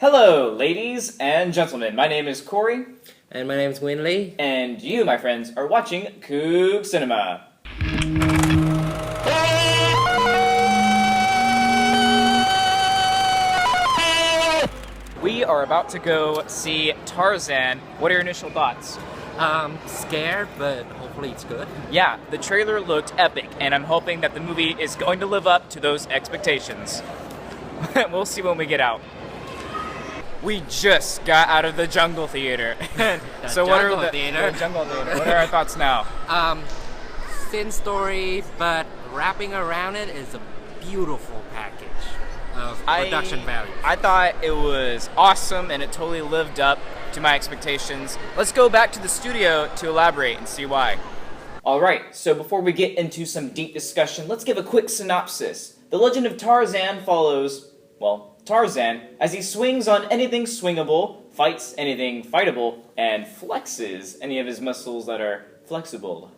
Hello, ladies and gentlemen. My name is Cory. And my name is Nguyen. And you, my friends, are watching Coog Cinema. We are about to go see Tarzan. What are your initial thoughts? Scared, but hopefully it's good. Yeah, the trailer looked epic, and I'm hoping that the movie is going to live up to those expectations. We'll see when we get out. We just got out of the Jungle Theater. So what are the Jungle Theater? What are our thoughts now? Thin story, but wrapping around it is a beautiful package of production value. I thought it was awesome, and it totally lived up to my expectations. Let's go back to the studio to elaborate and see why. Alright, so before we get into some deep discussion, let's give a quick synopsis. The Legend of Tarzan follows, Tarzan, as he swings on anything swingable, fights anything fightable, and flexes any of his muscles that are flexible.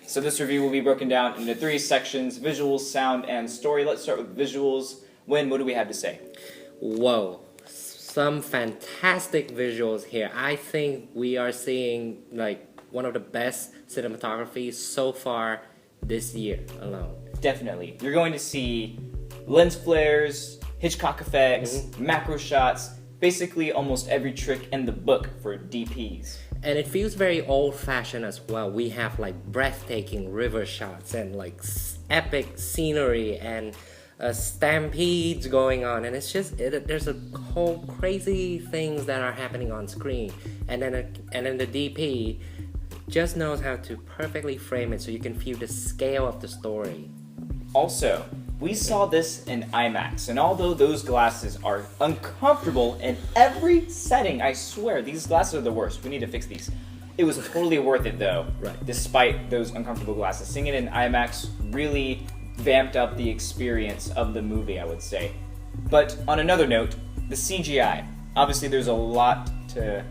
So this review will be broken down into 3 sections: visuals, sound, and story. Let's start with visuals. Nguyen, what do we have to say? Whoa, some fantastic visuals here. I think we are seeing one of the best cinematography so far this year alone. Definitely. You're going to see lens flares, Hitchcock effects, macro shots, basically almost every trick in the book for DPs. And it feels very old-fashioned as well. We have breathtaking river shots and epic scenery and stampedes going on, and it's just there's a whole crazy things that are happening on screen, and then the DP just knows how to perfectly frame it so you can feel the scale of the story. Also, we saw this in IMAX, and although those glasses are uncomfortable in every setting, I swear, these glasses are the worst. We need to fix these. It was totally worth it, though, right, despite those uncomfortable glasses. Seeing it in IMAX really vamped up the experience of the movie, I would say. But on another note, the CGI. Obviously, there's a lot to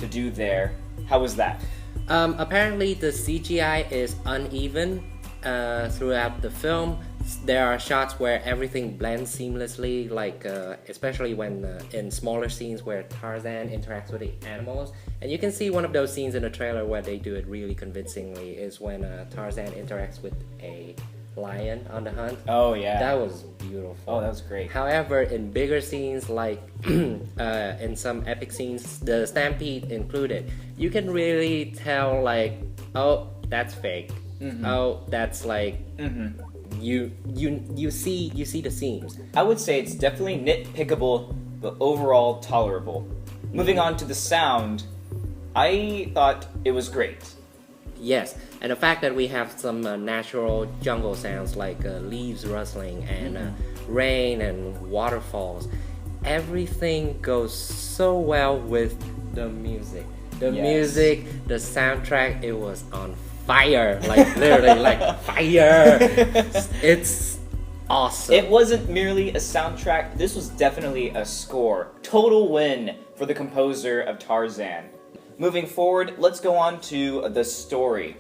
do there. How was that? Apparently, the CGI is uneven throughout the film. There are shots where everything blends seamlessly, especially when in smaller scenes where Tarzan interacts with the animals. And you can see one of those scenes in the trailer where they do it really convincingly is when Tarzan interacts with a lion on the hunt. Oh, yeah. That was beautiful. Oh, that was great. However, in bigger scenes, in some epic scenes, the stampede included, you can really tell, oh, that's fake. Mm-hmm. Oh, that's You see the seams. I would say it's definitely nitpickable, but overall tolerable. Moving on to the sound, I thought it was great. Yes, and the fact that we have some natural jungle sounds like leaves rustling and rain and waterfalls, everything goes so well with the music. The music, the soundtrack, it was on fire, literally fire. It's awesome. It wasn't merely a soundtrack, this was definitely a score. Total win for the composer of Tarzan. Moving forward, let's go on to the story.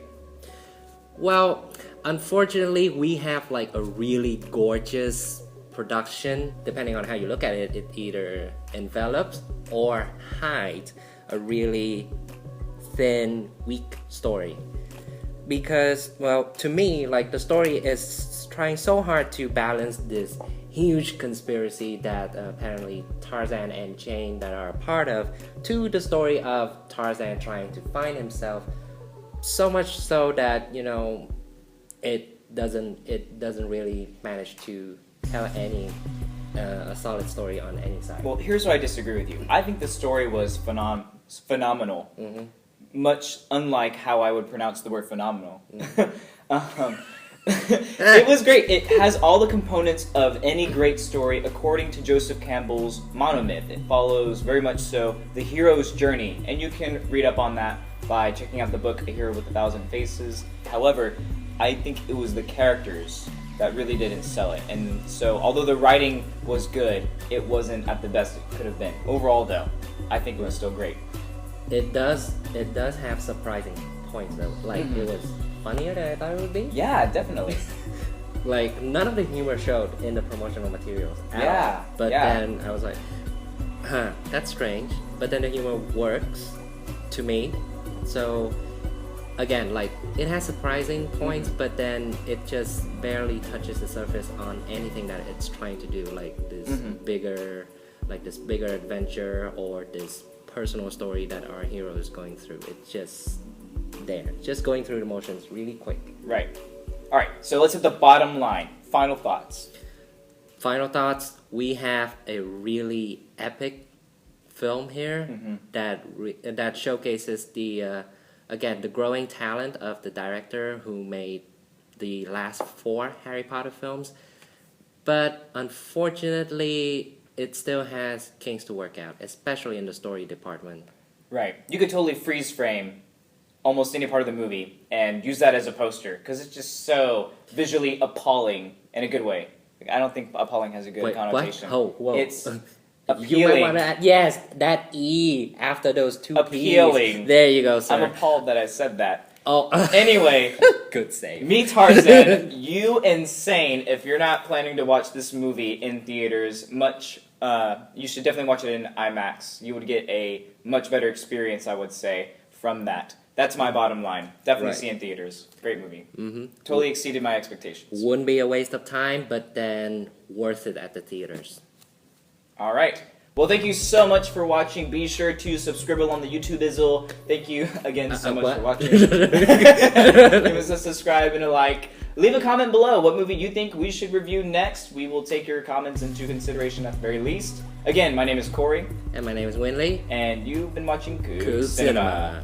Well, unfortunately, we have a really gorgeous production. Depending on how you look at it, it either envelops or hides a really thin, weak story. Because, to me, the story is trying so hard to balance this huge conspiracy that apparently Tarzan and Jane that are a part of, to the story of Tarzan trying to find himself, so much so that, it doesn't really manage to tell a solid story on any side. Well, here's where I disagree with you. I think the story was phenomenal. Mm-hmm. Much unlike how I would pronounce the word phenomenal. It was great. It has all the components of any great story according to Joseph Campbell's monomyth. It follows very much so the hero's journey, and you can read up on that by checking out the book A Hero with a Thousand Faces. However, I think it was the characters that really didn't sell it, and so although the writing was good, it wasn't at the best it could have been. Overall, though, I think it was still great. It does have surprising points though. It was funnier than I thought it would be. Yeah, definitely. Like none of the humor showed in the promotional materials at Yeah, all. But yeah. then I was like, huh, that's strange. But then the humor works to me. So again, like it has surprising points, but then it just barely touches the surface on anything that it's trying to do, like this bigger adventure or this personal story that our hero is going through. It's just there, just going through the motions really quick. Right. All right. So let's hit the bottom line. Final thoughts. Final thoughts. We have a really epic film here that showcases the again the growing talent of the director who made the last 4 Harry Potter films, but unfortunately it still has kinks to work out, especially in the story department. Right. You could totally freeze frame almost any part of the movie and use that as a poster because it's just so visually appalling in a good way. Like, I don't think appalling has a good connotation. What? Whoa. It's You appealing. might want to add, yes, that E after those 2 Appealing. P's. There you go, sir. I'm appalled that I said that. Oh, Anyway, good save. me Tarzan, you insane. If you're not planning to watch this movie in theaters, you should definitely watch it in IMAX. You would get a much better experience, I would say, from that. That's my bottom line. Definitely see in theaters. Great movie. Totally exceeded my expectations. Wouldn't be a waste of time, but then worth it at the theaters. All right. Well, thank you so much for watching. Be sure to subscribe on the YouTube-izzle. Thank you again so much for watching. Give us a subscribe and a like. Leave a comment below what movie you think we should review next. We will take your comments into consideration at the very least. Again, my name is Cory. And my name is Winley. And you've been watching Cool Cool Cinema. Cinema.